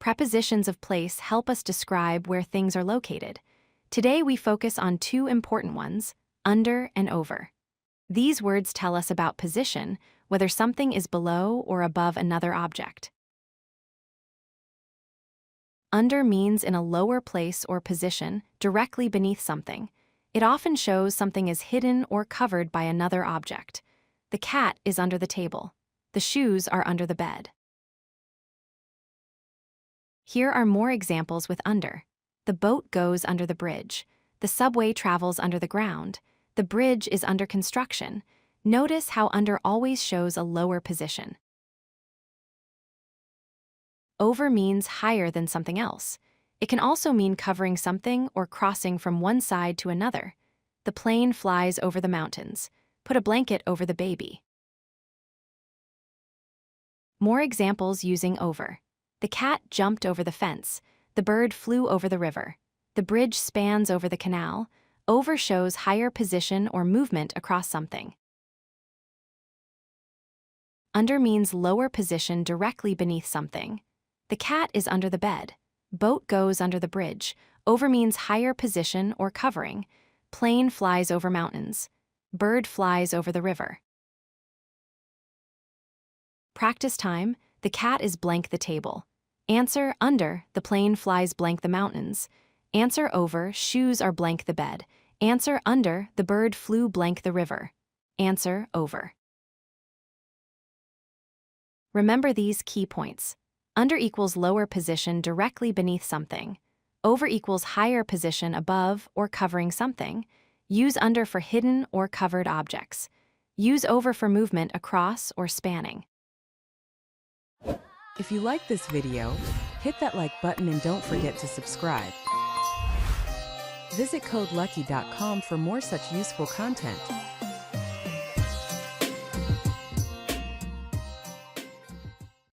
Prepositions of place help us describe where things are located. Today we focus on two important ones, under and over. These words tell us about position, whether something is below or above another object. Under means in a lower place or position, directly beneath something. It often shows something is hidden or covered by another object. The cat is under the table. The shoes are under the bed. Here are more examples with under. The boat goes under the bridge. The subway travels under the ground. The bridge is under construction. Notice how under always shows a lower position. Over means higher than something else. It can also mean covering something or crossing from one side to another. The plane flies over the mountains. Put a blanket over the baby. More examples using over. The cat jumped over the fence. The bird flew over the river. The bridge spans over the canal. Over shows higher position or movement across something. Under means lower position directly beneath something. The cat is under the bed. Boat goes under the bridge. Over means higher position or covering. Plane flies over mountains. Bird flies over the river. Practice time. The cat is blank the table. Answer under, the plane flies blank the mountains. Answer over, shoes are blank the bed. Answer under, the bird flew blank the river. Answer over. Remember these key points. Under equals lower position directly beneath something. Over equals higher position above or covering something. Use under for hidden or covered objects. Use over for movement across or spanning. If you like this video, hit that like button and don't forget to subscribe. Visit codelucky.com for more such useful content.